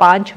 5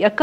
1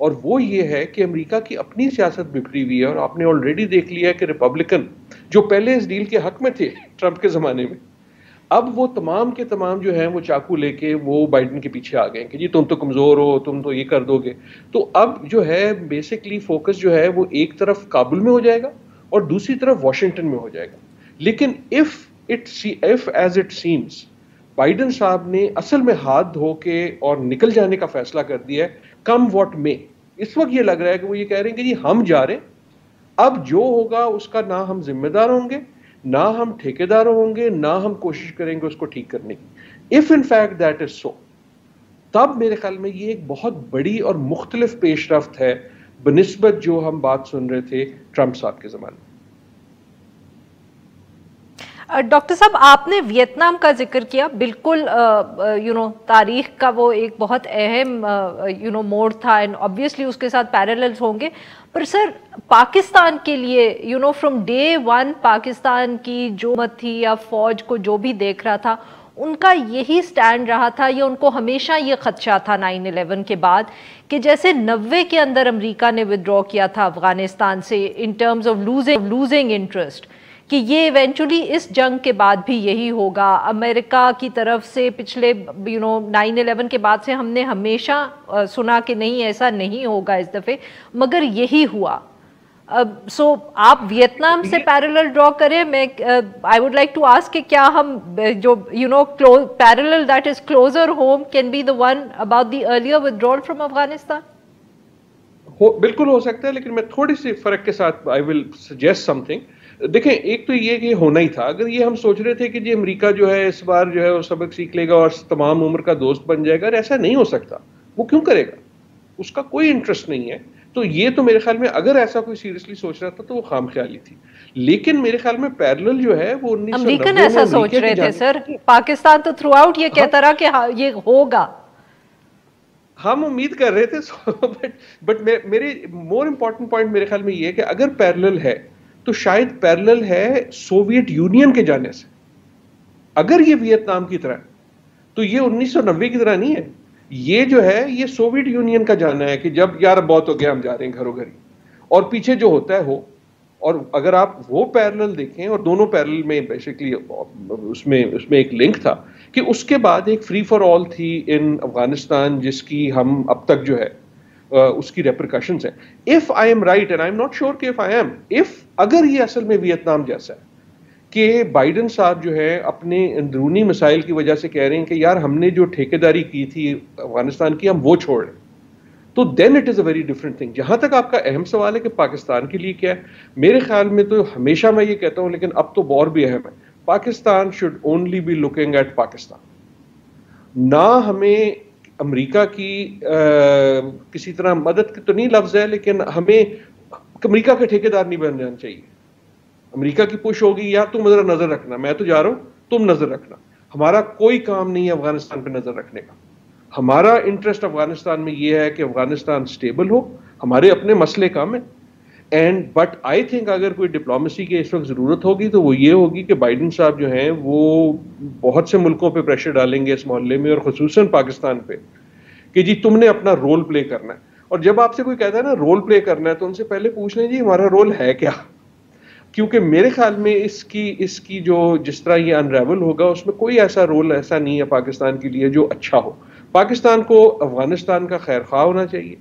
اور وہ یہ ہے کہ امریکہ کی اپنی سیاست بکھری ہوئی ہے، اور آپ نے آلریڈی دیکھ لیا ہے کہ ریپبلکن جو پہلے اس ڈیل کے حق میں تھے ٹرمپ کے زمانے میں، اب وہ تمام کے تمام جو ہیں وہ چاقو لے کے وہ بائیڈن کے پیچھے آ گئے کہ جی تم تو کمزور ہو، تم تو یہ کر دو گے. تو اب جو ہے بیسکلی فوکس جو ہے وہ ایک طرف کابل میں ہو جائے گا اور دوسری طرف واشنگٹن میں ہو جائے گا. لیکن if as it seems Biden صاحب نے اصل میں ہاتھ دھو کے اور نکل جانے کا فیصلہ کر دیا ہے کم واٹ میں. اس وقت یہ لگ رہا ہے کہ وہ یہ کہہ رہے ہیں کہ جی ہم جا رہے ہیں، اب جو ہوگا اس کا نہ ہم ذمہ دار ہوں گے، نہ ہم ٹھیکیدار ہوں گے، نہ ہم کوشش کریں گے اس کو ٹھیک کرنے کی. if in fact that is so تب میرے خیال میں یہ ایک بہت بڑی اور مختلف پیش رفت ہے بنسبت جو ہم بات سن رہے تھے ٹرمپ صاحب کے زمانے میں. ڈاکٹر صاحب آپ نے ویتنام کا ذکر کیا، بالکل تاریخ کا وہ ایک بہت اہم موڑ تھا، اینڈ obviously اس کے ساتھ پیرللز ہوں گے. پر سر پاکستان کے لیے فرام ڈے ون پاکستان کی جو حکومت تھی یا فوج کو جو بھی دیکھ رہا تھا ان کا یہی سٹینڈ رہا تھا، یا ان کو ہمیشہ یہ خدشہ تھا 9/11 کے بعد کہ جیسے 90 کے اندر امریکہ نے ودرا کیا تھا افغانستان سے in terms of losing interest, کہ یہ ایونچولی اس جنگ کے بعد بھی یہی ہوگا. امریکہ کی طرف سے پچھلے 9/11 کے بعد سے ہم نے ہمیشہ سنا کہ نہیں ایسا نہیں ہوگا اس دفعے، مگر یہی ہوا. سو آپ ویتنام سے پیرلل ڈرا کریں. میں I would like to ask کہ کیا ہم جو parallel that is closer home can be the one about the earlier withdrawal from Afghanistan? بالکل ہو سکتا ہے، لیکن میں تھوڑی سی فرق کے ساتھ آئی ول سجیسٹ سم تھنگ. دیکھیں ایک تو یہ کہ ہونا ہی تھا. اگر یہ ہم سوچ رہے تھے کہ جی امریکہ جو ہے اس بار جو ہے وہ سبق سیکھ لے گا اور تمام عمر کا دوست بن جائے گا، ایسا نہیں ہو سکتا. وہ کیوں کرے گا؟ اس کا کوئی انٹرسٹ نہیں ہے. تو یہ تو میرے خیال میں اگر ایسا کوئی سیریسلی سوچ رہا تھا تو وہ خام خیالی تھی. لیکن میرے خیال میں پیرلل جو ہے وہ 1990 امریکن ایسا سوچ رہے تھے سر. پاکستان تو تھرو آؤٹ یہ کہتا رہا کہ یہ ہوگا، ہم امید کر رہے تھے. بٹ میرے مور امپورٹنٹ پوائنٹ میرے خیال میں یہ ہے کہ اگر پیرلل ہے تو شاید پیرلل ہے سوویت یونین کے جانے سے. اگر یہ ویتنام کی طرح تو یہ 1990 کی طرح نہیں ہے. یہ جو ہے یہ سوویت یونین کا جانا ہے کہ جب یار بہت ہو گیا ہم جا رہے ہیں گھروں گھر، اور پیچھے جو ہوتا ہے ہو. اور اگر آپ وہ پیرلل دیکھیں، اور دونوں پیرلل میں بیسیکلی اس میں ایک لنک تھا کہ اس کے بعد ایک فری فار آل تھی ان افغانستان جس کی ہم اب تک جو ہے اس کی ریپرکشنز ہیں. if I am right and I'm not sure کہ if I am اگر یہ اصل میں ویتنام جیسا ہے کہ بائیڈن صاحب جو ہے اپنے اندرونی مسائل کی وجہ سے کہہ رہے ہیں کہ یار ہم نے جو ٹھیکیداری کی تھی افغانستان کی ہم وہ چھوڑ رہے ہیں، تو then it is a very different thing. جہاں تک آپ کا اہم سوال ہے کہ پاکستان کے لیے کیا ہے، میرے خیال میں تو ہمیشہ میں یہ کہتا ہوں، لیکن اب تو اور بھی اہم ہے، Pakistan should only be looking at Pakistan. نہ ہمیں امریکہ کی کسی طرح مدد تو نہیں لفظ ہے، لیکن ہمیں امریکہ کا ٹھیکیدار نہیں بن جانا چاہیے. امریکہ کی پش ہوگی یا تم ذرا نظر رکھنا، میں تو جا رہا ہوں تم نظر رکھنا. ہمارا کوئی کام نہیں ہے افغانستان پہ نظر رکھنے کا. ہمارا انٹرسٹ افغانستان میں یہ ہے کہ افغانستان سٹیبل ہو، ہمارے اپنے مسئلے کم ہیں. اینڈ بٹ آئی تھنک اگر کوئی ڈپلومیسی کی اس وقت ضرورت ہوگی تو وہ یہ ہوگی کہ بائیڈن صاحب جو ہیں وہ بہت سے ملکوں پہ پریشر ڈالیں گے اس محلے میں، اور خصوصاً پاکستان پہ، کہ جی تم نے اپنا رول پلے کرنا ہے. اور جب آپ سے کوئی کہتا ہے نا رول پلے کرنا ہے تو ان سے پہلے پوچھ لیں جی ہمارا رول ہے کیا. کیونکہ میرے خیال میں اس کی جو جس طرح یہ انریول ہوگا اس میں کوئی ایسا رول ایسا نہیں ہے پاکستان کے لیے جو اچھا ہو. پاکستان کو افغانستان کا خیر خواہ ہونا چاہیے.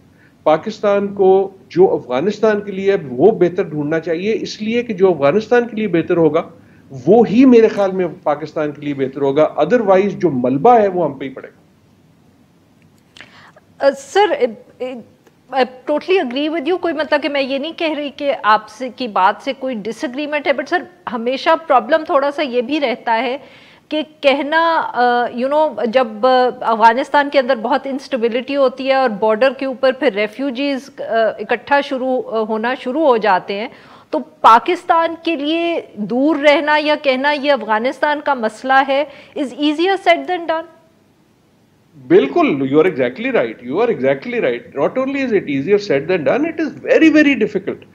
پاکستان کو جو افغانستان کے لیے وہ بہتر ڈھونڈنا چاہیے، اس لیے کہ جو افغانستان کے لیے بہتر ہوگا وہ ہی میرے خیال میں پاکستان کے لیے بہتر ہوگا. ادروائز جو ملبہ ہے وہ ہم پہ ہی پڑے گا. سر ٹوٹلی اگری ود یو. کوئی مطلب کہ میں یہ نہیں کہہ رہی کہ آپ سے کی بات سے کوئی ڈس اگریمنٹ ہے، بٹ سر ہمیشہ پرابلم تھوڑا سا یہ بھی رہتا ہے کہ کہنا جب افغانستان کے اندر بہت انسٹیبلٹی ہوتی ہے اور بارڈر کے اوپر پھر ریفیوجیز اکٹھا ہونا شروع ہو جاتے ہیں، تو پاکستان کے لیے دور رہنا یا کہنا یہ افغانستان کا مسئلہ ہے is easier said than done. بالکل، you are exactly right. Not only is it easier said than done, it is very very difficult.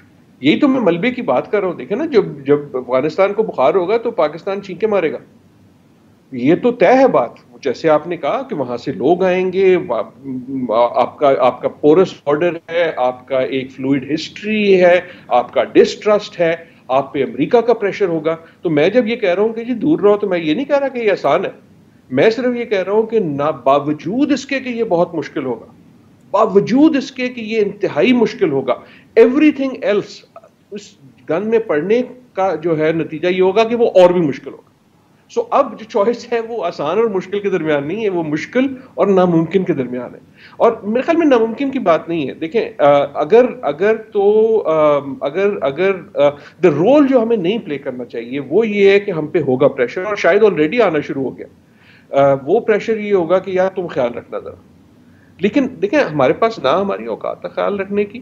یہی تو میں ملبے کی بات کر رہا ہوں. دیکھیں نا جب افغانستان کو بخار ہوگا تو پاکستان چھینکے مارے گا. یہ تو طے ہے بات. جیسے آپ نے کہا کہ وہاں سے لوگ آئیں گے, آپ کا پورس آرڈر ہے, آپ کا ایک فلوئڈ ہسٹری ہے, آپ کا ڈسٹرسٹ ہے, آپ پہ امریکہ کا پریشر ہوگا. تو میں جب یہ کہہ رہا ہوں کہ جی دور رہو, تو میں یہ نہیں کہہ رہا کہ یہ آسان ہے, میں صرف یہ کہہ رہا ہوں کہ باوجود اس کے کہ یہ بہت مشکل ہوگا, باوجود اس کے کہ یہ انتہائی مشکل ہوگا, ایوری تھنگ ایلس اس گن میں پڑنے کا جو ہے نتیجہ یہ ہوگا کہ وہ اور بھی مشکل ہوگا. سو اب جو چوائس ہے وہ آسان اور مشکل کے درمیان نہیں ہے, وہ مشکل اور ناممکن کے درمیان ہے. اور میرے خیال میں ناممکن کی بات نہیں ہے. دیکھیں اگر دا رول جو ہمیں نہیں پلے کرنا چاہیے وہ یہ ہے کہ ہم پہ ہوگا پریشر, اور شاید آلریڈی آنا شروع ہو گیا. وہ پریشر یہ ہوگا کہ یار تم خیال رکھنا ذرا, لیکن دیکھیں ہمارے پاس نہ ہماری اوقات ہے خیال رکھنے کی,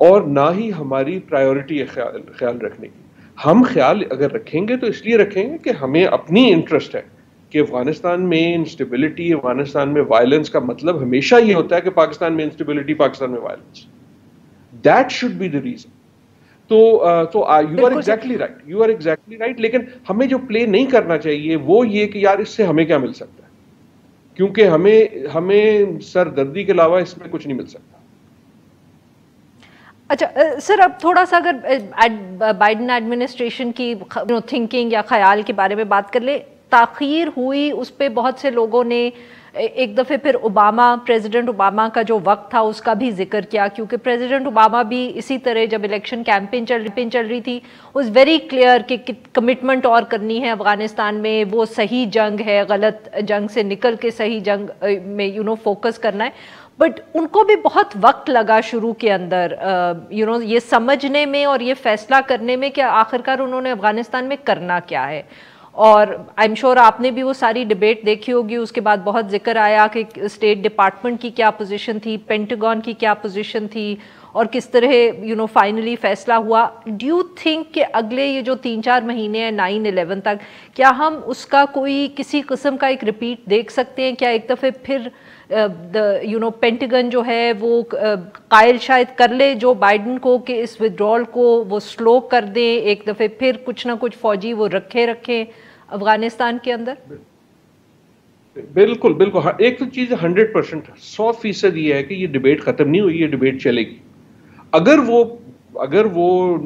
اور نہ ہی ہماری پرائیورٹی ہے خیال رکھنے کی. ہم خیال اگر رکھیں گے تو اس لیے رکھیں گے کہ ہمیں اپنی انٹرسٹ ہے کہ افغانستان میں انسٹیبلٹی, افغانستان میں وائلنس کا مطلب ہمیشہ یہ ہوتا ہے کہ پاکستان میں انسٹیبلٹی, پاکستان میں violence. That should be the reason. تو you are exactly right, you are exactly right. لیکن ہمیں جو پلے نہیں کرنا چاہیے وہ یہ کہ یار اس سے ہمیں کیا مل سکتا ہے, کیونکہ ہمیں سر دردی کے علاوہ اس میں کچھ نہیں مل سکتا. اچھا سر, اب تھوڑا سا اگر بائیڈن ایڈمنسٹریشن کی تھنکنگ یا خیال کے بارے میں بات کر لیں, تاخیر ہوئی اس پہ بہت سے لوگوں نے ایک دفعہ پھر پریزیڈنٹ اوباما کا جو وقت تھا اس کا بھی ذکر کیا, کیونکہ پریزیڈنٹ اوباما بھی اسی طرح جب الیکشن کیمپین چل رہی تھی واز ویری کلیئر کہ کمٹمنٹ اور کرنی ہے افغانستان میں, وہ صحیح جنگ ہے, غلط جنگ سے نکل کے صحیح جنگ میں فوکس کرنا ہے. بٹ ان کو بھی بہت وقت لگا شروع کے اندر یہ سمجھنے میں اور یہ فیصلہ کرنے میں کہ آخرکار انہوں نے افغانستان میں کرنا کیا ہے. اور آئی ایم شیور آپ نے بھی وہ ساری ڈبیٹ دیکھی ہوگی, اس کے بعد بہت ذکر آیا کہ اسٹیٹ ڈپارٹمنٹ کی کیا پوزیشن تھی, پینٹاگون کی کیا پوزیشن تھی, اور کس طرح فائنلی فیصلہ ہوا. ڈو یو تھنک کہ اگلے یہ جو 3-4 مہینے ہیں 9/11 تک, کیا ہم اس کا کوئی کسی قسم کا ایک ریپیٹ دیکھ سکتے ہیں؟ کیا ایک دفعہ پھر پینٹاگن جو ہے وہ قائل شاید کر لے جو بائیڈن کو کہ اس ودرول کو وہ سلو کر دیں, ایک دفعہ پھر کچھ نہ کچھ فوجی وہ رکھیں افغانستان کے اندر؟ بالکل بالکل. ایک تو چیز 100% 100% یہ ہے کہ یہ ڈبیٹ ختم نہیں ہوئی, یہ ڈبیٹ چلے گی. اگر وہ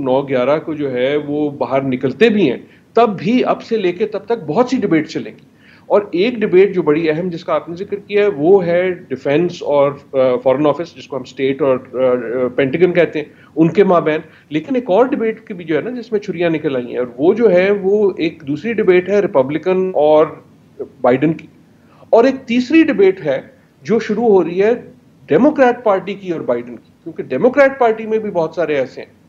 9/11 کو جو ہے وہ باہر نکلتے بھی ہیں تب بھی اب سے لے کے تب تک بہت سی ڈبیٹ چلیں گی. اور ایک ڈبیٹ جو بڑی اہم جس کا آپ نے ذکر کیا ہے وہ ہے ڈیفنس اور فارن آفس, جس کو ہم اسٹیٹ اور پینٹاگن کہتے ہیں, ان کے مابین. لیکن ایک اور ڈبیٹ کی بھی جو ہے نا جس میں چھریاں نکل آئی ہیں, اور وہ جو ہے وہ ایک دوسری ڈبیٹ ہے ریپبلکن اور بائیڈن کی, اور ایک تیسری ڈبیٹ ہے جو شروع ہو رہی ہے ڈیموکریٹ پارٹی کی اور بائیڈن کی, کیونکہ ڈیموکریٹ پارٹی میں بھی بہت سارے ایسے ہیں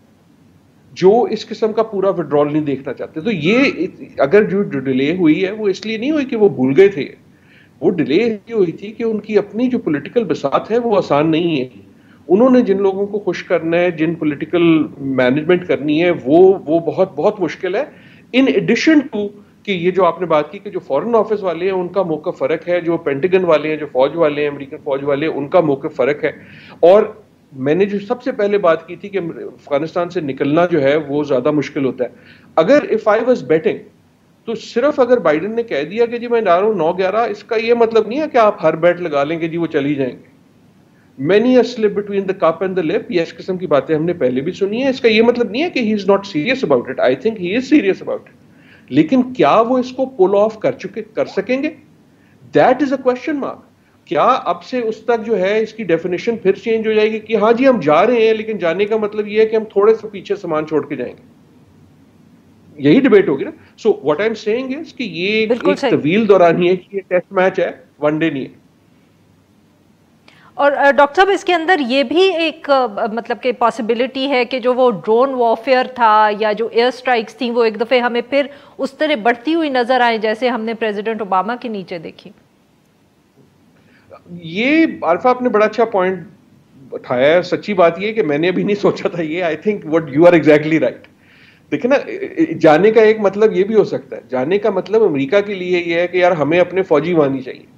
جو اس قسم کا پورا وڈرال نہیں دیکھنا چاہتے. تو یہ اگر جو ڈیلے ہوئی ہے وہ اس لیے نہیں ہوئی کہ وہ بھول گئے تھے, وہ ڈیلے یہ ہوئی تھی کہ ان کی اپنی جو پولیٹیکل بساط ہے وہ آسان نہیں ہے. انہوں نے جن لوگوں کو خوش کرنا ہے, جن پولیٹیکل مینجمنٹ کرنی ہے, وہ بہت بہت مشکل ہے. ان ایڈیشن ٹو کہ یہ جو آپ نے بات کی کہ جو فارن آفس والے ہیں ان کا موقف فرق ہے, جو پینٹاگن والے ہیں, جو فوج والے ہیں, امریکن فوج والے ہیں, ان کا موقف فرق ہے. اور میں نے جو سب سے پہلے بات کی تھی کہ افغانستان سے نکلنا جو ہے وہ زیادہ مشکل ہوتا ہے. اگر if I was betting تو صرف اگر بائیڈن نے کہہ دیا کہ جی میں جا رہا ہوں 9/11, اس کا یہ مطلب نہیں ہے کہ آپ ہر بیٹ لگا لیں گے جی وہ چلی جائیں گے. many a slip between the cup and the lip, یہ اس قسم کی باتیں ہم نے پہلے بھی سنی ہے. اس کا یہ مطلب نہیں ہے کہ he is not serious about it. I think he is serious about it. لیکن کیا وہ اس کو pull off کر سکیں گے؟ That is a question mark. کیا اب سے اس تک جو ہے اس کی ڈیفینیشن پھر چینج ہو جائے گی کہ ہاں جی ہم جا رہے ہیں, لیکن جانے کا مطلب یہ ہے کہ ہم تھوڑے سے پیچھے سامان چھوڑ کے جائیں گے؟ یہی ڈیبیٹ ہوگی نا. So what I am seeing is کہ یہ ایک طویل دورانی ہے, کہ یہ ٹیسٹ میچ ہے, ون ڈے نہیں ہے. اور ڈاکٹر صاحب اس کے اندر یہ بھی ایک مطلب کہ پاسبلٹی ہے کہ جو وہ ڈرون وارفیئر تھا یا جو ایئر سٹرائکس تھیں وہ ایک دفعہ ہمیں پھر اس طرح بڑھتی ہوئی نظر آئیں جیسے ہم نے پریزیڈنٹ اوباما کے نیچے دیکھی. یہ عارفہ آپ نے بڑا اچھا پوائنٹ اٹھایا ہے. سچی بات یہ کہ میں نے ابھی نہیں سوچا تھا یہ. I think what you are exactly right. دیکھیں نا, جانے کا ایک مطلب یہ بھی ہو سکتا ہے, جانے کا مطلب امریکہ کے لیے یہ ہے کہ یار ہمیں اپنے فوجی مانی چاہیے.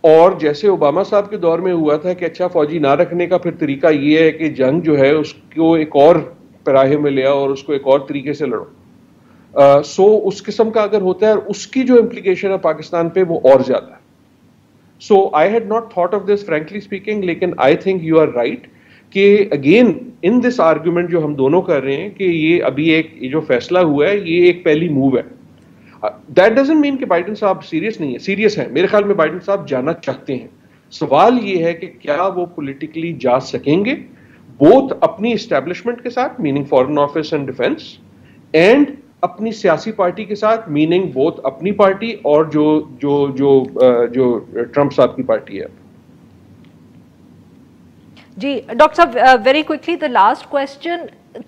اور جیسے اوباما صاحب کے دور میں ہوا تھا کہ اچھا فوجی نہ رکھنے کا پھر طریقہ یہ ہے کہ جنگ جو ہے اس کو ایک اور پیراہے میں لے آؤ اور اس کو ایک اور طریقے سے لڑو. سو اس قسم کا اگر ہوتا ہے اور اس کی جو امپلیکیشن ہے پاکستان پہ وہ اور زیادہ ہے. So I had not thought of this frankly speaking, لیکن I think you are right کہ اگین ان دس آرگومنٹ جو ہم دونوں کر رہے ہیں کہ یہ ابھی ایک جو فیصلہ ہوا ہے یہ ایک پہلی موو ہے. دیٹ ڈزنٹ مین کہ بائیڈن صاحب سیریس نہیں ہے, سیریس ہیں. میرے خیال میں بائیڈن صاحب جانا چاہتے ہیں. سوال یہ ہے کہ کیا وہ پولیٹیکلی جا سکیں گے, بوتھ اپنی اسٹیبلشمنٹ کے ساتھ meaning foreign office and defence, and اپنی سیاسی پارٹی کے ساتھ میننگ بوتھ اپنی پارٹی اور جو ٹرمپ صاحب کی پارٹی ہے. جی ڈاکٹر صاحب very quickly the last question,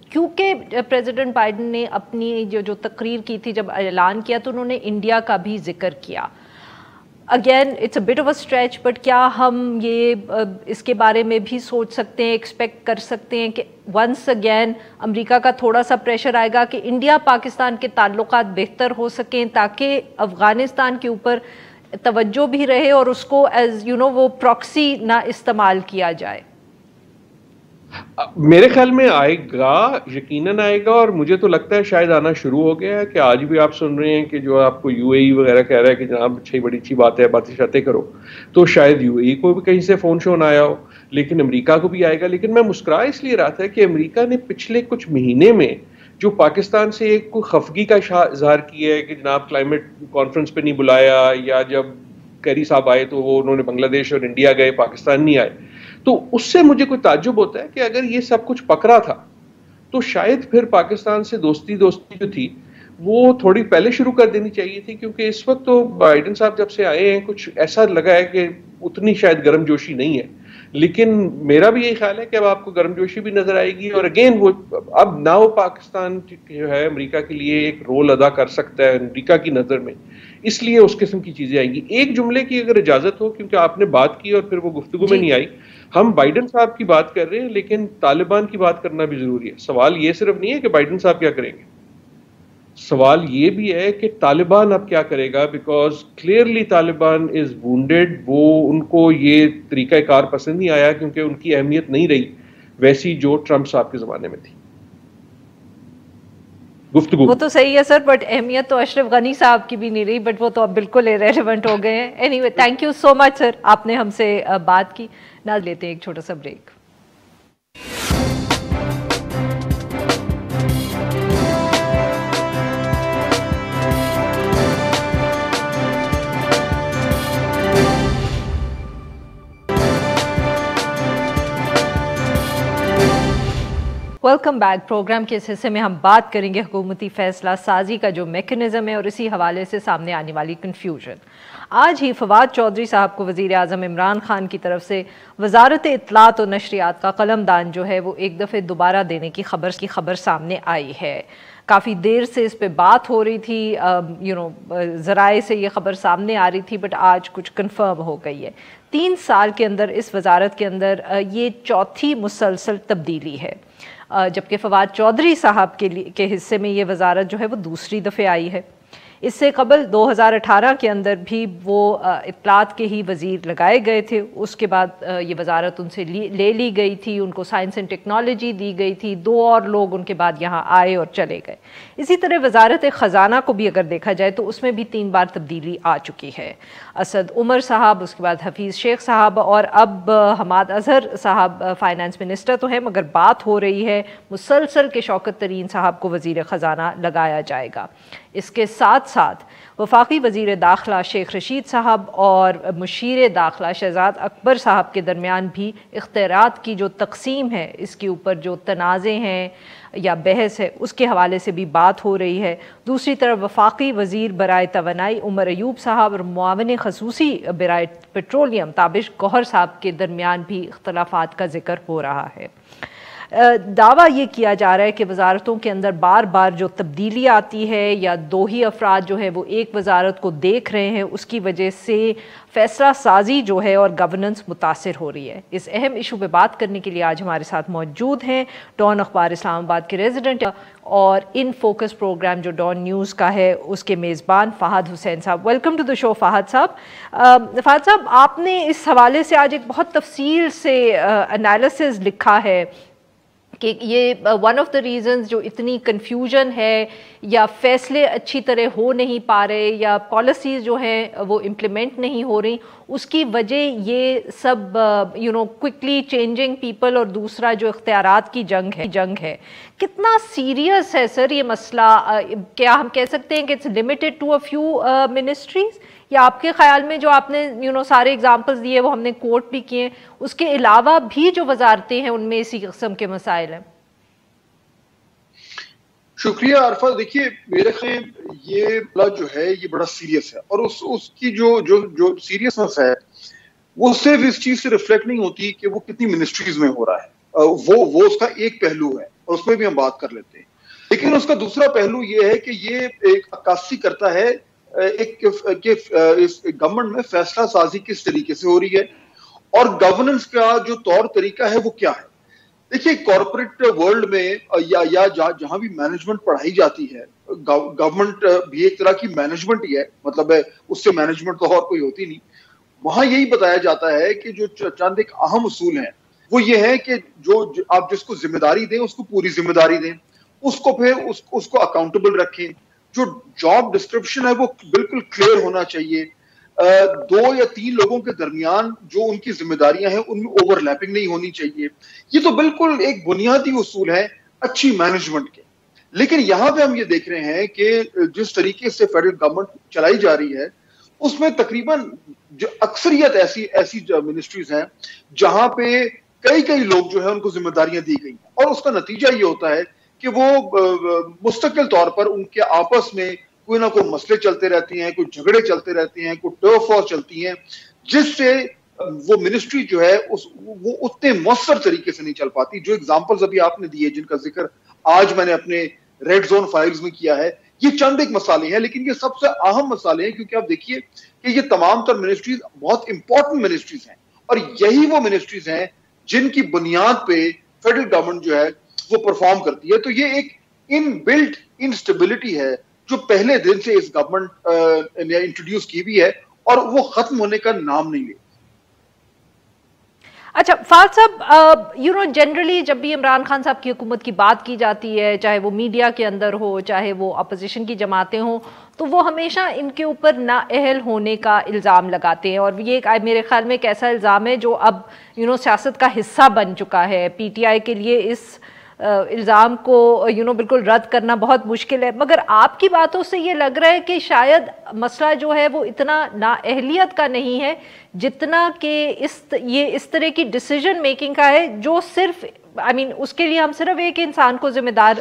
کیونکہ پریزیڈنٹ بائیڈن نے اپنی جو تقریر کی تھی جب اعلان کیا تو انہوں نے انڈیا کا بھی ذکر کیا. Again it's a bit of a stretch, but کیا ہم یہ اس کے بارے میں بھی سوچ سکتے ہیں, ایکسپیکٹ کر سکتے ہیں کہ ونس اگین امریکہ کا تھوڑا سا پریشر آئے گا کہ انڈیا پاکستان کے تعلقات بہتر ہو سکیں تاکہ افغانستان کے اوپر توجہ بھی رہے اور اس کو ایز یو نو وہ پراکسی نہ استعمال کیا جائے؟ میرے خیال میں آئے گا, یقیناً آئے گا, اور مجھے تو لگتا ہے شاید آنا شروع ہو گیا ہے کہ آج بھی آپ سن رہے ہیں کہ جو آپ کو یو اے ای وغیرہ کہہ رہا ہے کہ جناب بڑی اچھی بات ہے, باتیں شاتیں کرو, تو شاید یو اے ای کو بھی کہیں سے فون شون آیا ہو, لیکن امریکہ کو بھی آئے گا. لیکن میں مسکرا اس لیے رہا تھا کہ امریکہ نے پچھلے کچھ مہینے میں جو پاکستان سے ایک کوئی خفگی کا اظہار کیا ہے کہ جناب کلائمیٹ کانفرنس پہ نہیں بلایا, یا جب کیری صاحب آئے تو وہ انہوں نے بنگلہ دیش اور انڈیا گئے, پاکستان نہیں آئے, تو اس سے مجھے کوئی تعجب ہوتا ہے کہ اگر یہ سب کچھ پکڑا تھا تو شاید پھر پاکستان سے دوستی جو تھی وہ تھوڑی پہلے شروع کر دینی چاہیے تھی, کیونکہ اس وقت تو بائیڈن صاحب جب سے آئے ہیں کچھ ایسا لگا ہے کہ اتنی شاید گرم جوشی نہیں ہے. لیکن میرا بھی یہی خیال ہے کہ اب آپ کو گرم جوشی بھی نظر آئے گی, اور اگین وہ اب ناؤ پاکستان جو ہے امریکہ کے لیے ایک رول ادا کر سکتا ہے امریکہ کی نظر میں, اس لیے اس قسم کی چیزیں آئیں گی. ایک جملے کی اگر اجازت ہو, کیونکہ آپ نے بات کی اور پھر وہ گفتگو میں نہیں آئی, ہم بائیڈن صاحب کی بات کر رہے ہیں لیکن طالبان کی بات کرنا بھی ضروری ہے. سوال یہ صرف نہیں ہے کہ بائیڈن صاحب کیا کریں گے, سوال یہ بھی ہے کہ طالبان اب کیا کرے گا, because clearly Taliban is wounded. وہ ان کو یہ طریقہ کار پسند نہیں آیا کیونکہ ان کی اہمیت نہیں رہی ویسی جو ٹرمپ صاحب کے زمانے میں تھی. گفتگو وہ تو صحیح ہے سر, بٹ اہمیت تو اشرف غنی صاحب کی بھی نہیں رہی, بٹ وہ تو اب بالکل ریلیونٹ ہو گئے ہیں. Anyway thank you so much sir, آپ نے ہم سے بات کی. نہ لیتے ہیں ایک چھوٹا سا بریک. Welcome back. پروگرام کے اس حصے میں ہم بات کریں گے حکومتی فیصلہ سازی کا جو میکنزم ہے اور اسی حوالے سے سامنے آنے والی کنفیوژن. آج ہی فواد چودھری صاحب کو وزیر اعظم عمران خان کی طرف سے وزارت اطلاعات و نشریات کا قلم دان جو ہے وہ ایک دفعہ دوبارہ دینے کی خبر سامنے آئی ہے. کافی دیر سے اس پہ بات ہو رہی تھی, ذرائع سے یہ خبر سامنے آ رہی تھی, بٹ آج کچھ کنفرم ہو گئی ہے. 3 سال کے اندر اس وزارت کے اندر یہ چوتھی مسلسل تبدیلی ہے, جبکہ فواد چودھری صاحب کے حصے میں یہ وزارت جو ہے وہ دوسری دفعہ آئی ہے. اس سے قبل 2018 کے اندر بھی وہ اطلاعات کے ہی وزیر لگائے گئے تھے. اس کے بعد یہ وزارت ان سے لے لی گئی تھی, ان کو سائنس اینڈ ٹیکنالوجی دی گئی تھی. 2 اور لوگ ان کے بعد یہاں آئے اور چلے گئے. اسی طرح وزارت خزانہ کو بھی اگر دیکھا جائے تو اس میں بھی 3 بار تبدیلی آ چکی ہے. اسد عمر صاحب, اس کے بعد حفیظ شیخ صاحب, اور اب حماد اظہر صاحب فائنانس منسٹر تو ہیں, مگر بات ہو رہی ہے مسلسل کہ شوکت ترین صاحب کو وزیر خزانہ لگایا جائے گا. اس کے ساتھ ساتھ وفاقی وزیر داخلہ شیخ رشید صاحب اور مشیر داخلہ شہزاد اکبر صاحب کے درمیان بھی اختیارات کی جو تقسیم ہے, اس کے اوپر جو تنازع ہیں یا بحث ہے, اس کے حوالے سے بھی بات ہو رہی ہے. دوسری طرف وفاقی وزیر برائے توانائی عمر ایوب صاحب اور معاون خصوصی برائے پیٹرولیم تابش گوہر صاحب کے درمیان بھی اختلافات کا ذکر ہو رہا ہے. دعویٰ یہ کیا جا رہا ہے کہ وزارتوں کے اندر بار بار جو تبدیلی آتی ہے یا 2 ہی افراد جو ہے وہ ایک وزارت کو دیکھ رہے ہیں, اس کی وجہ سے فیصلہ سازی جو ہے اور گورننس متاثر ہو رہی ہے. اس اہم ایشو پہ بات کرنے کے لیے آج ہمارے ساتھ موجود ہیں ڈان اخبار اسلام آباد کے ریزیڈنٹ اور ان فوکس پروگرام جو ڈان نیوز کا ہے اس کے میزبان فہد حسین صاحب. ویلکم ٹو دی شو فہد صاحب. فہد صاحب, آپ نے اس حوالے سے آج ایک بہت تفصیل سے انالیسز لکھا ہے کہ یہ ون آف دا ریزنز جو اتنی کنفیوژن ہے یا فیصلے اچھی طرح ہو نہیں پا رہے یا پالیسیز جو ہیں وہ امپلیمنٹ نہیں ہو رہی، اس کی وجہ یہ سب کوئکلی چینجنگ پیپل اور دوسرا جو اختیارات کی جنگ ہے. کتنا سیریس ہے سر یہ مسئلہ؟ کیا ہم کہہ سکتے ہیں کہ it's limited to a few ministries, یا آپ کے خیال میں جو آپ نے سارے اگزامپلس دیے وہ ہم نے کوٹ بھی کیے، اس کے علاوہ بھی جو وزارتیں ہیں ان میں اسی قسم کے مسائل ہیں؟ شکریہ عارفہ. دیکھیے میرے خیال یہ جو ہے یہ بڑا سیریس ہے، اور اس کی جو سیریسنس ہے وہ صرف اس چیز سے ریفلیکٹ نہیں ہوتی کہ وہ کتنی منسٹریز میں ہو رہا ہے، وہ اس کا ایک پہلو ہے اور اس پہ بھی ہم بات کر لیتے ہیں. لیکن اس کا دوسرا پہلو یہ ہے کہ یہ ایک عکاسی کرتا ہے اس گورنمنٹ میں فیصلہ سازی کس طریقے سے ہو رہی ہے اور گورننس کا جو طور طریقہ ہے وہ کیا ہے. دیکھیے کارپوریٹ ورلڈ میں یا جہاں بھی مینجمنٹ پڑھائی جاتی ہے، گورنمنٹ بھی ایک طرح کی مینجمنٹ ہی ہے، مطلب ہے اس سے مینجمنٹ تو اور کوئی ہوتی نہیں. وہاں یہی بتایا جاتا ہے کہ جو چند ایک اہم اصول ہیں وہ یہ ہے کہ جو آپ جس کو ذمہ داری دیں اس کو پوری ذمہ داری دیں، اس کو پھر اس کو اکاؤنٹیبل رکھیں. جو جاب ڈسکرپشن ہے وہ بالکل کلیئر ہونا چاہیے. 2 یا 3 لوگوں کے درمیان جو ان کی ذمہ داریاں ہیں ان میں اوور لیپنگ نہیں ہونی چاہیے. یہ تو بالکل ایک بنیادی اصول ہے اچھی مینجمنٹ کے. لیکن یہاں پہ ہم یہ دیکھ رہے ہیں کہ جس طریقے سے فیڈرل گورنمنٹ چلائی جا رہی ہے اس میں تقریباً اکثریت ایسی منسٹریز ہیں جہاں پہ کئی لوگ جو ہے ان کو ذمہ داریاں دی گئی ہیں، اور اس کا نتیجہ یہ ہوتا ہے کہ وہ مستقل طور پر ان کے آپس میں کوئی نہ کوئی مسئلے چلتے رہتے ہیں، کوئی جھگڑے چلتے رہتے ہیں، کوئی ٹرف وار چلتی ہیں، جس سے وہ منسٹری جو ہے وہ اتنے مؤثر طریقے سے نہیں چل پاتی. جو ایگزامپلز ابھی آپ نے دیے جن کا ذکر آج میں نے اپنے ریڈ زون فائلز میں کیا ہے، یہ چند ایک مسالے ہیں، لیکن یہ سب سے اہم مسالے ہیں کیونکہ آپ دیکھیے کہ یہ تمام تر منسٹریز بہت امپورٹنٹ منسٹریز ہیں، اور یہی وہ منسٹریز ہیں جن کی بنیاد پہ فیڈرل گورنمنٹ جو ہے وہ پرفارم کرتی ہے. تو یہ ایک ان بلٹ انسٹیبلٹی ہے جو پہلے دن سے اس گورنمنٹ نے انٹروڈیوس کی بھی ہے اور وہ ختم ہونے کا نام نہیں لے. اچھا فہد صاحب، جنرلی جب بھی عمران خان صاحب کی حکومت کی بات کی جاتی ہے، چاہے وہ میڈیا کے اندر ہو چاہے وہ اپوزیشن کی جماعتیں ہوں، تو وہ ہمیشہ ان کے اوپر نااہل ہونے کا الزام لگاتے ہیں، اور یہ میرے خیال میں ایک ایسا الزام ہے جو اب سیاست کا حصہ بن چکا ہے. پی ٹی آئی کے لیے اس الزام کو بالکل رد کرنا بہت مشکل ہے. مگر آپ کی باتوں سے یہ لگ رہا ہے کہ شاید مسئلہ جو ہے وہ اتنا نااہلیت کا نہیں ہے جتنا کہ یہ اس طرح کی ڈیسیجن میکنگ کا ہے جو صرف اس کے لیے ہم صرف ایک انسان کو ذمہ دار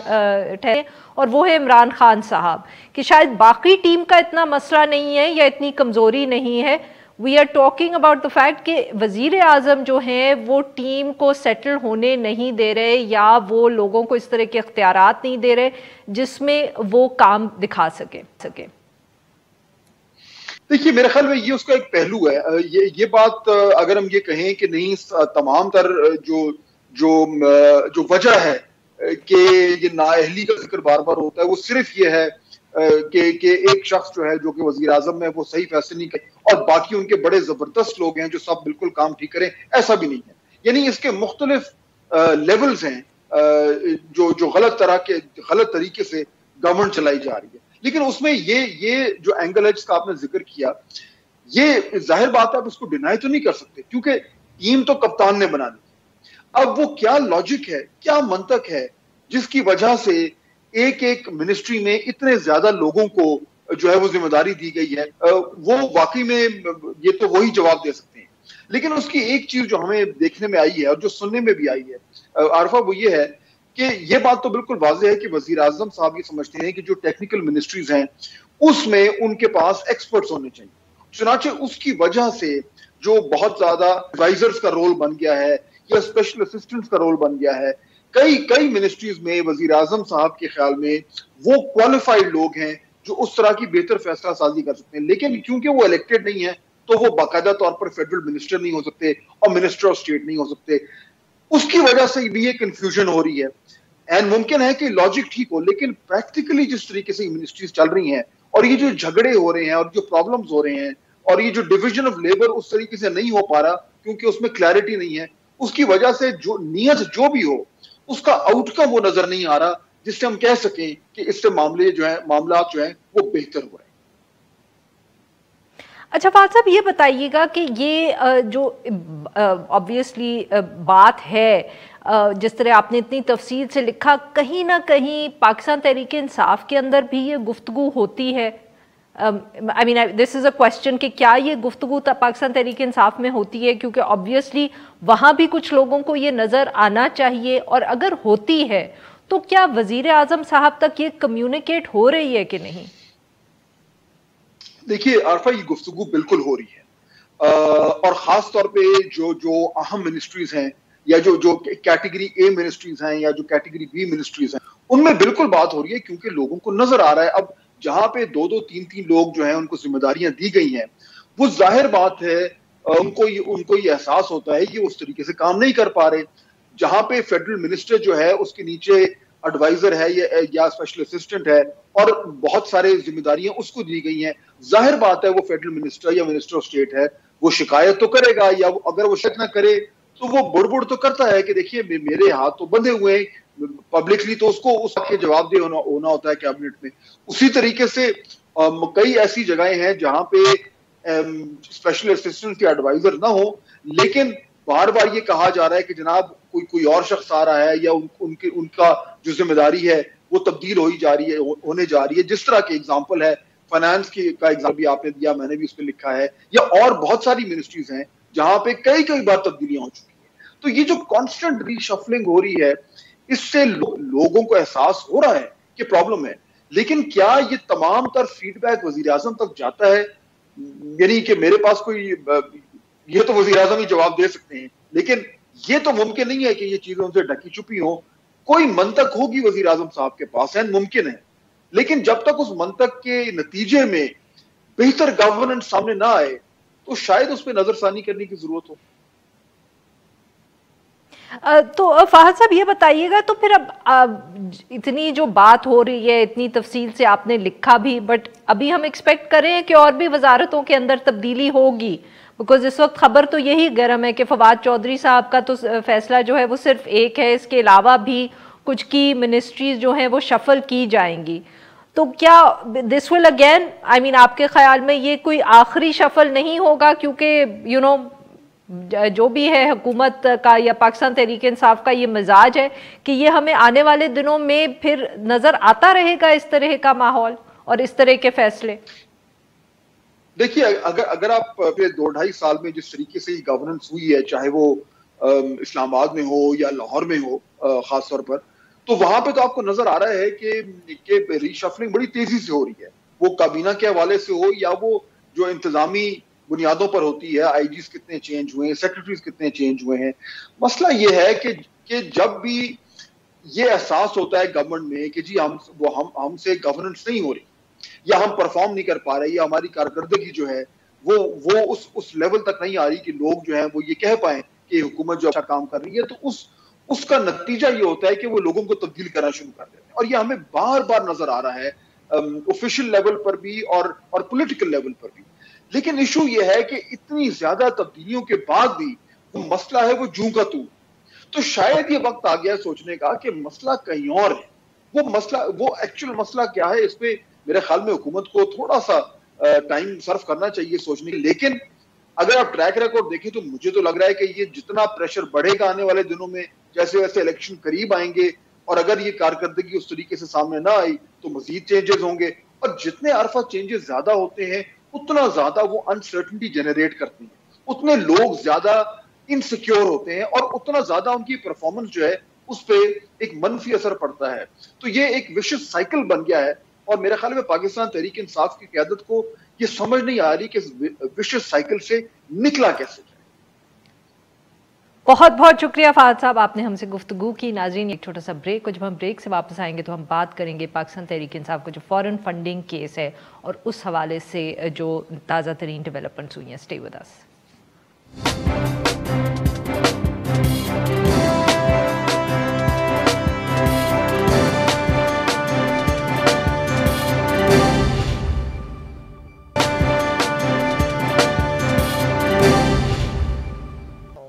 ٹھہرے، اور وہ ہے عمران خان صاحب. کہ شاید باقی ٹیم کا اتنا مسئلہ نہیں ہے یا اتنی کمزوری نہیں ہے. We are talking about the fact کہ وزیر اعظم جو ہیں وہ ٹیم کو سیٹل ہونے نہیں دے رہے، یا وہ لوگوں کو اس طرح کے اختیارات نہیں دے رہے جس میں وہ کام دکھا سکے. دیکھیے میرے خیال میں یہ اس کا ایک پہلو ہے. یہ بات اگر ہم یہ کہیں کہ نہیں تمام تر جو وجہ ہے کہ یہ نااہلی کا ذکر بار بار ہوتا ہے وہ صرف یہ ہے کہ ایک شخص جو ہے جو کہ وزیر اعظم میں وہ صحیح فیصلے نہیں کرے اور باقی ان کے بڑے زبردست لوگ ہیں جو سب بالکل کام ٹھیک کریں، ایسا بھی نہیں ہے. یعنی اس کے مختلف لیولز ہیں جو غلط طریقے سے گورنمنٹ چلائی جا رہی ہے. لیکن اس میں یہ جو اینگل ہے جس کا آپ نے ذکر کیا، یہ ظاہر بات ہے آپ اس کو ڈینائی تو نہیں کر سکتے کیونکہ ٹیم تو کپتان نے بنا دی. اب وہ کیا لاجک ہے، کیا منطق ہے جس کی وجہ سے ایک منسٹری میں اتنے زیادہ لوگوں کو جو ہے وہ ذمہ داری دی گئی ہے، وہ واقعی میں یہ تو وہی جواب دے سکتے ہیں. لیکن اس کی ایک چیز جو ہمیں دیکھنے میں آئی ہے اور جو سننے میں بھی آئی ہے عارفہ، وہ یہ ہے کہ یہ بات تو بالکل واضح ہے کہ وزیر اعظم صاحب یہ سمجھتے ہیں کہ جو ٹیکنیکل منسٹریز ہیں اس میں ان کے پاس ایکسپرٹس ہونے چاہیے. چنانچہ اس کی وجہ سے جو بہت زیادہ ایڈوائزرز کا رول بن گیا ہے یا اسپیشل اسسٹنٹس کا رول بن گیا ہے. کئی منسٹریز میں وزیر اعظم صاحب کے خیال میں وہ کوالیفائڈ لوگ ہیں جو اس طرح کی بہتر فیصلہ سازی کر سکتے ہیں، لیکن کیونکہ وہ الیکٹڈ نہیں ہے تو وہ باقاعدہ طور پر فیڈرل منسٹر نہیں ہو سکتے اور منسٹر آف اسٹیٹ نہیں ہو سکتے. اس کی وجہ سے بھی یہ کنفیوژن ہو رہی ہے. اینڈ ممکن ہے کہ لاجک ٹھیک ہو لیکن پریکٹیکلی جس طریقے سے منسٹریز چل رہی ہیں اور یہ جو جھگڑے ہو رہے ہیں اور جو پرابلمز ہو رہے ہیں اور یہ جو ڈویژن آف لیبر اس طریقے سے نہیں ہو پا رہا کیونکہ اس میں کلیئرٹی نہیں ہے، اس کی وجہ سے جو نیت جو بھی ہو اس کا آؤٹ کم وہ نظر نہیں آ رہا جس سے ہم کہہ سکیں کہ اس سے معاملات جو ہیں وہ بہتر ہوئے. اچھا فہد صاحب یہ بتائیے گا کہ یہ جو آبویسلی بات ہے جس طرح آپ نے اتنی تفصیل سے لکھا، کہیں نہ کہیں پاکستان تحریک انصاف کے اندر بھی یہ گفتگو ہوتی ہے؟ I mean, this is a question کہ کیا یہ گفتگو پاکستان تحریک انصاف میں ہوتی ہے؟ کیونکہ obviously وہاں بھی کچھ لوگوں کو یہ نظر آنا چاہیے، اور اگر ہوتی ہے تو کیا وزیر اعظم صاحب تک یہ کمیونیکیٹ ہو رہی ہے کہ نہیں؟ دیکھیے عارفہ، یہ گفتگو بالکل ہو رہی ہے، اور خاص طور پہ جو اہم منسٹریز ہیں یا جو کیٹیگری اے منسٹریز ہیں یا جو کیٹیگری بی منسٹریز ہیں، ان میں بالکل بات ہو رہی ہے، کیونکہ لوگوں کو نظر آ رہا ہے اب جہاں پہ 2-3 لوگ جو ہیں ان کو ذمہ داریاں دی گئی ہیں، وہ ظاہر بات ہے ان کو یہ احساس ہوتا ہے کہ اس طریقے سے کام نہیں کر پا رہے. جہاں پہ فیڈرل منسٹر جو ہے اس کے نیچے ایڈوائزر ہے یا اسپیشل اسسٹنٹ ہے اور بہت سارے ذمہ داریاں اس کو دی گئی ہیں، ظاہر بات ہے وہ فیڈرل منسٹر یا منسٹر آف اسٹیٹ ہے، وہ شکایت تو کرے گا، یا اگر وہ شک نہ کرے تو وہ بڑبڑ تو کرتا ہے کہ دیکھیے میرے ہاتھ تو بندھے ہوئے ہیں. پبلکلی تو اس کے جواب دہ ہونا ہوتا ہے کیبنٹ میں. اسی طریقے سے کئی ایسی جگہیں ہیں جہاں پہ اسپیشل اسسٹنٹ یا ایڈوائزر نہ ہو، لیکن بار بار یہ کہا جا رہا ہے کہ جناب کوئی اور شخص آ رہا ہے یا ان کا جو ذمہ داری ہے وہ تبدیل ہونے جا رہی ہے. جس طرح کی اگزامپل ہے فائنانس کا ایگزامپل بھی آپ نے دیا، میں نے بھی اس پہ لکھا ہے، یا اور بہت ساری منسٹریز ہیں جہاں پہ کئی بار تبدیلیاں ہو چکی ہیں. تو یہ جو کانسٹنٹ ری شفلنگ ہو رہی ہے، اس سے لوگوں کو احساس ہو رہا ہے کہ پرابلم ہے، لیکن کیا یہ تمام تر فیڈ بیک وزیر اعظم تک جاتا ہے؟ یعنی کہ میرے پاس کوئی یہ تو وزیر اعظم ہی جواب دے سکتے ہیں، لیکن یہ تو ممکن نہیں ہے کہ یہ چیزیں ان سے ڈھکی چھپی ہوں. کوئی منطق ہوگی وزیر اعظم صاحب کے پاس، ہے ممکن ہے، لیکن جب تک اس منطق کے نتیجے میں بہتر گورننس سامنے نہ آئے تو شاید اس پہ نظر ثانی کرنے کی ضرورت ہو. تو فہد صاحب یہ بتائیے گا، تو پھر اب اتنی جو بات ہو رہی ہے، اتنی تفصیل سے آپ نے لکھا بھی، بٹ ابھی ہم ایکسپیکٹ کریں کہ اور بھی وزارتوں کے اندر تبدیلی ہوگی؟ بیکاز اس وقت خبر تو یہی گرم ہے کہ فواد چودھری صاحب کا تو فیصلہ جو ہے وہ صرف ایک ہے، اس کے علاوہ بھی کچھ کی منسٹریز جو ہیں وہ شفل کی جائیں گی. تو کیا دس ول اگین آئی مین آپ کے خیال میں یہ کوئی آخری شفل نہیں ہوگا؟ کیونکہ جو بھی ہے حکومت کا یا پاکستان تحریک انصاف کا یہ مزاج ہے کہ یہ ہمیں آنے والے دنوں میں پھر نظر آتا رہے گا اس طرح کا ماحول اور اس طرح کے فیصلے. دیکھیے اگر آپ پھر 2-2.5 سال میں جس طریقے سے یہ گورننس ہوئی ہے، چاہے وہ اسلام آباد میں ہو یا لاہور میں ہو خاص طور پر، تو وہاں پہ تو آپ کو نظر آ رہا ہے کہ ری شفلنگ بڑی تیزی سے ہو رہی ہے، وہ کابینہ کے حوالے سے ہو یا وہ جو انتظامی بنیادوں پر ہوتی ہے. آئی جیز کتنے چینج ہوئے ہیں، سیکرٹریز کتنے چینج ہوئے ہیں. مسئلہ یہ ہے کہ جب بھی یہ احساس ہوتا ہے گورنمنٹ میں کہ جی ہم سے گورننس نہیں ہو رہی یا ہم پرفارم نہیں کر پا رہے یا ہماری کارکردگی جو ہے وہ اس لیول تک نہیں آ رہی کہ لوگ جو ہیں وہ یہ کہہ پائیں کہ حکومت جو اچھا کام کر رہی ہے، تو اس کا نتیجہ یہ ہوتا ہے کہ وہ لوگوں کو تبدیل کرنا شروع کر دیتے ہیں. اور یہ ہمیں بار بار نظر آ رہا ہے آفیشیل لیول پر بھی اور پولیٹیکل لیول پر بھی. لیکن ایشو یہ ہے کہ اتنی زیادہ تبدیلیوں کے بعد بھی وہ مسئلہ ہے وہ جوں کا تو. تو شاید یہ وقت آ گیا سوچنے کا کہ مسئلہ کہیں اور ہے. وہ ایکچوئل مسئلہ کیا ہے، اس پہ میرے خیال میں حکومت کو تھوڑا سا ٹائم صرف کرنا چاہیے سوچنے. لیکن اگر آپ ٹریک ریکارڈ دیکھیں تو مجھے تو لگ رہا ہے کہ یہ جتنا پریشر بڑھے گا آنے والے دنوں میں، جیسے ویسے الیکشن قریب آئیں گے اور اگر یہ کارکردگی اس طریقے سے سامنے نہ آئی تو مزید چینجز ہوں گے. اور جتنے عرفہ چینجز زیادہ ہوتے ہیں اتنا زیادہ وہ انسرٹنٹی جنریٹ کرتی ہیں، اتنے لوگ زیادہ انسیکیور ہوتے ہیں اور اتنا زیادہ ان کی پرفارمنس جو ہے اس پہ ایک منفی اثر پڑتا ہے. تو یہ ایک وشس سائیکل بن گیا ہے اور میرے خیال میں پاکستان تحریک انصاف کی قیادت کو یہ سمجھ نہیں آ رہی کہ اس وشس سائیکل سے نکلا کیسے جائے. بہت بہت شکریہ فہد صاحب، آپ نے ہم سے گفتگو کی. ناظرین ایک چھوٹا سا بریک، اور جب ہم بریک سے واپس آئیں گے تو ہم بات کریں گے پاکستان تحریک انصاف کا جو فورن فنڈنگ کیس ہے اور اس حوالے سے جو تازہ ترین ڈیولپمنٹس ہوئی ہیں. Stay with us.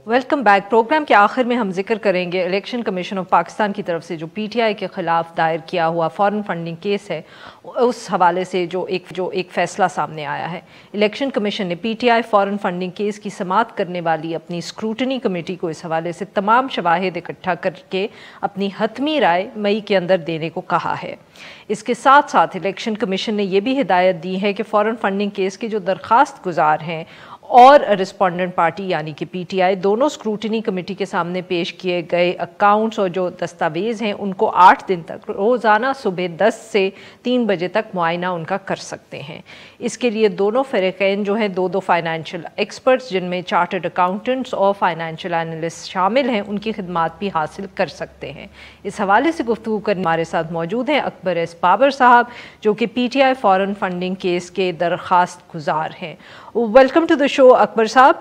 Welcome welcome back. Programme کے آخر میں ہم ذکر کریں گے الیکشن کمیشن آف پاکستان کی طرف سے جو پی ٹی آئی کے خلاف دائر کیا ہوا فارن فنڈنگ کیس ہے, اس حوالے سے جو ایک فیصلہ سامنے آیا ہے. الیکشن کمیشن نے P T I foreign funding case کی سماعت کرنے والی اپنی اسکروٹنی کمیٹی کو اس حوالے سے تمام شواہد اکٹھا کر کے اپنی حتمی رائے مئی کے اندر دینے کو کہا ہے. اس کے ساتھ ساتھ الیکشن کمیشن نے یہ بھی ہدایت دی ہے کہ فارن فنڈنگ کیس کے جو درخواست گزار ہیں اور رسپونڈنٹ پارٹی یعنی کہ پی ٹی آئی دونوں اسکروٹنی کمیٹی کے سامنے پیش کیے گئے اکاؤنٹس اور جو دستاویز ہیں ان کو 8 دن تک روزانہ صبح 10 سے 3 بجے تک معائنہ ان کا کر سکتے ہیں. اس کے لیے دونوں فریقین جو ہیں دو فائنینشیل ایکسپرٹس جن میں چارٹرڈ اکاؤنٹنٹس اور فائنینشیل انالسٹ شامل ہیں ان کی خدمات بھی حاصل کر سکتے ہیں. اس حوالے سے گفتگو کرنے ہمارے ساتھ موجود ہیں اکبر ایس بابر صاحب جو کہ P T I foreign funding case کے درخواست گزار ہیں. ویلکم ٹو دا شو اکبر صاحب.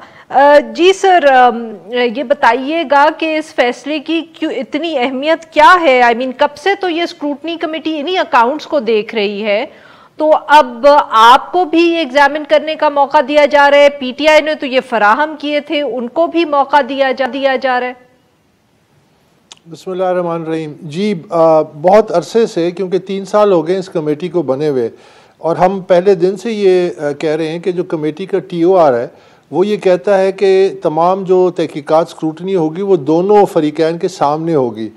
جی سر, یہ بتائیے گا کہ اس فیصلے کی کیوں اتنی اہمیت کیا ہے؟ آئی مین کب سے تو یہ اسکروٹنی کمیٹی انہی اکاؤنٹس کو دیکھ رہی ہے, تو اب آپ کو بھی ایگزامن کرنے کا موقع دیا جا رہا ہے. پی ٹی آئی نے تو یہ فراہم کیے تھے, ان کو بھی موقع دیا جا رہا ہے. بسم اللہ الرحمن الرحیم. جی بہت عرصے سے, کیونکہ 3 سال ہو گئے اس کمیٹی کو بنے ہوئے, اور ہم پہلے دن سے یہ کہہ رہے ہیں کہ جو کمیٹی کا ٹی او آر ہے وہ یہ کہتا ہے کہ تمام جو تحقیقات اسکروٹنی ہوگی وہ دونوں فریقین کے سامنے ہوگی,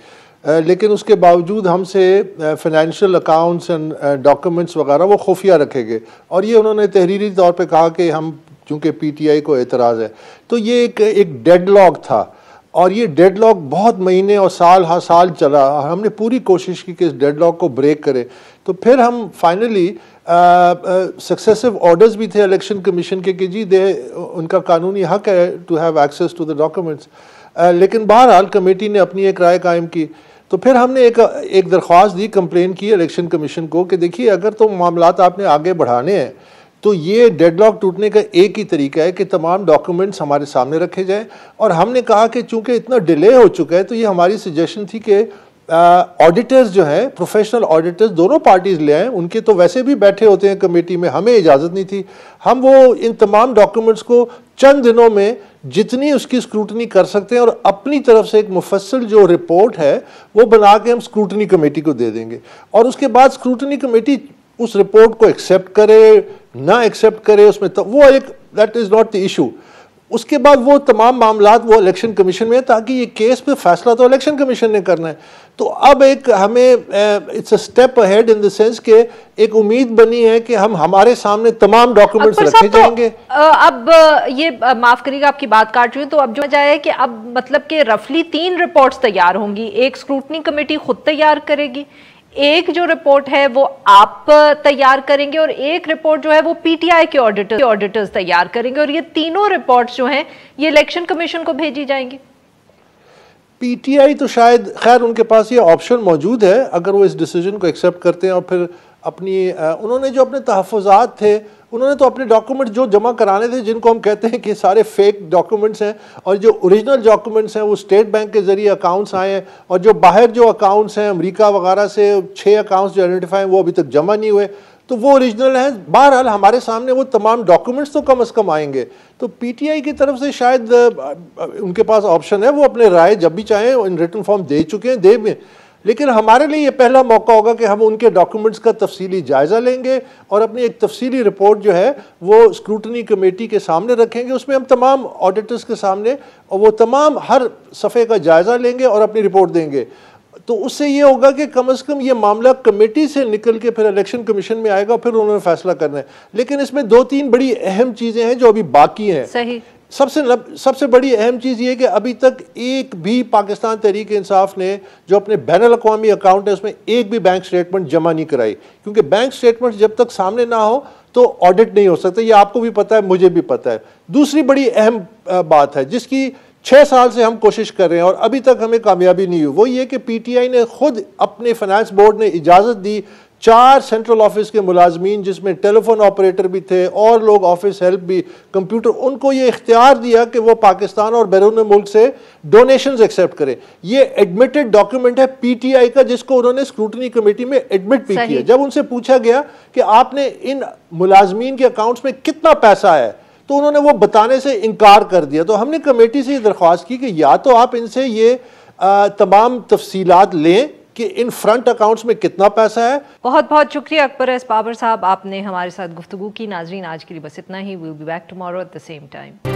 لیکن اس کے باوجود ہم سے فائنینشیل اکاؤنٹس اینڈ ڈاکومنٹس وغیرہ وہ خفیہ رکھے گئے, اور یہ انہوں نے تحریری طور پہ کہا کہ ہم چونکہ پی ٹی آئی کو اعتراض ہے. تو یہ ایک ڈیڈ لاک تھا, اور یہ ڈیڈ لاک بہت مہینے اور سال ہر سال چلا. ہم نے پوری کوشش کی کہ اس ڈیڈ لاک کو بریک کرے. تو پھر ہم فائنلی سکسیسو آرڈرز بھی تھے الیکشن کمیشن کے کہ جی ان کا قانونی حق ہے to have access to the documents, لیکن بہرحال کمیٹی نے اپنی ایک رائے قائم کی. تو پھر ہم نے ایک درخواست دی, کمپلین کی الیکشن کمیشن کو کہ دیکھیے اگر تو معاملات آپ نے آگے بڑھانے ہیں تو یہ ڈیڈ لاک ٹوٹنے کا ایک ہی طریقہ ہے کہ تمام ڈاکومنٹس ہمارے سامنے رکھے جائیں. اور ہم نے کہا کہ چونکہ اتنا ڈیلے ہو چکا ہے تو یہ ہماری سجیشن تھی کہ آڈیٹرز جو ہیں پروفیشنل آڈیٹرز دونوں پارٹیز لے آئیں. ان کے تو ویسے بھی بیٹھے ہوتے ہیں کمیٹی میں, ہمیں اجازت نہیں تھی. ہم وہ ان تمام ڈاکومنٹس کو چند دنوں میں جتنی اس کی اسکروٹنی کر سکتے ہیں اور اپنی طرف سے ایک مفصل جو رپورٹ ہے وہ بنا کے ہم اسکروٹنی کمیٹی کو دے دیں گے, اور اس کے بعد اسکروٹنی کمیٹی اس رپورٹ کو ایکسیپٹ کرے نہ ایکسیپٹ کرے, اس میں وہ ایک that is not the issue. اس کے بعد وہ تمام معاملات وہ الیکشن کمیشن میں ہیں, تاکہ یہ کیس پہ فیصلہ تو الیکشن کمیشن نے کرنا ہے. تو اب ایک ہمیں it's a step ahead in the sense کہ ایک امید بنی ہے کہ ہمارے سامنے تمام ڈاکومنٹس رکھے جائیں گے. اب یہ معاف کریے گا آپ کی بات کاٹ رہی ہوں, تو اب جو جائے کہ اب مطلب کہ رفلی 3 رپورٹس تیار ہوں گی. ایک اسکروٹنی کمیٹی خود تیار کرے گی, ایک جو رپورٹ ہے وہ آپ تیار کریں گے, اور ایک رپورٹ جو ہے وہ پی ٹی آئی کے آڈیٹرز تیار کریں گے, اور یہ تینوں رپورٹس جو ہیں یہ الیکشن کمیشن کو بھیجی جائیں گی. پی ٹی آئی تو شاید خیر ان کے پاس یہ آپشن موجود ہے اگر وہ اس ڈیسیجن کو ایکسیپٹ کرتے ہیں, اور پھر اپنی انہوں نے جو اپنے تحفظات تھے انہوں نے تو اپنے ڈاکومنٹ جو جمع کرانے تھے, جن کو ہم کہتے ہیں کہ سارے فیک ڈاکومنٹس ہیں, اور جو اوریجنل ڈاکومنٹس ہیں وہ اسٹیٹ بینک کے ذریعے اکاؤنٹس آئے ہیں, اور جو باہر جو اکاؤنٹس ہیں امریکہ وغیرہ سے 6 اکاؤنٹس جو آئیڈینٹیفائی ہیں وہ ابھی تک جمع نہیں ہوئے, تو وہ اوریجنل ہیں. بہرحال ہمارے سامنے وہ تمام ڈاکومنٹس تو کم از کم آئیں گے. تو پی ٹی آئی کی طرف سے شاید ان کے پاس آپشن ہے, وہ اپنے رائے جب بھی چاہیں ان ریٹن فارم دے چکے ہیں, دے بھی, لیکن ہمارے لیے یہ پہلا موقع ہوگا کہ ہم ان کے ڈاکومنٹس کا تفصیلی جائزہ لیں گے اور اپنی ایک تفصیلی رپورٹ جو ہے وہ اسکروٹنی کمیٹی کے سامنے رکھیں گے. اس میں ہم تمام آڈیٹرز کے سامنے اور وہ تمام ہر صفحے کا جائزہ لیں گے اور اپنی رپورٹ دیں گے. تو اس سے یہ ہوگا کہ کم از کم یہ معاملہ کمیٹی سے نکل کے پھر الیکشن کمیشن میں آئے گا, پھر انہوں نے فیصلہ کرنا ہے. لیکن اس میں 2-3 بڑی اہم چیزیں ہیں جو ابھی باقی ہیں. صحیح. سب سے بڑی اہم چیز یہ ہے کہ ابھی تک ایک بھی پاکستان تحریک انصاف نے جو اپنے بین الاقوامی اکاؤنٹ ہے اس میں ایک بھی بینک سٹیٹمنٹ جمع نہیں کرائی, کیونکہ بینک سٹیٹمنٹ جب تک سامنے نہ ہو تو آڈٹ نہیں ہو سکتا. یہ آپ کو بھی پتہ ہے, مجھے بھی پتہ ہے. دوسری بڑی اہم بات ہے جس کی 6 سال سے ہم کوشش کر رہے ہیں اور ابھی تک ہمیں کامیابی نہیں ہوئی, وہ یہ کہ پی ٹی آئی نے خود اپنے فائنانس بورڈ نے اجازت دی 4 سینٹرل آفس کے ملازمین جس میں ٹیلی فون آپریٹر بھی تھے اور لوگ آفس ہیلپ بھی, کمپیوٹر, ان کو یہ اختیار دیا کہ وہ پاکستان اور بیرون ملک سے ڈونیشنز ایکسیپٹ کریں. یہ ایڈمٹڈ ڈاکیومنٹ ہے پی ٹی آئی کا جس کو انہوں نے اسکروٹنی کمیٹی میں ایڈمٹ بھی کیا. جب ان سے پوچھا گیا کہ آپ نے ان ملازمین کے اکاؤنٹس میں کتنا پیسہ ہے, تو انہوں نے وہ بتانے سے انکار کر دیا. تو ہم نے کمیٹی سے یہ درخواست کی کہ یا تو آپ ان سے یہ تمام تفصیلات لیں کہ ان فرنٹ اکاؤنٹس میں کتنا پیسہ ہے. بہت بہت شکریہ اکبر ایس بابر صاحب، آپ نے ہمارے ساتھ گفتگو کی. ناظرین آج کے لیے بس اتنا ہی. We'll be back tomorrow at the same time.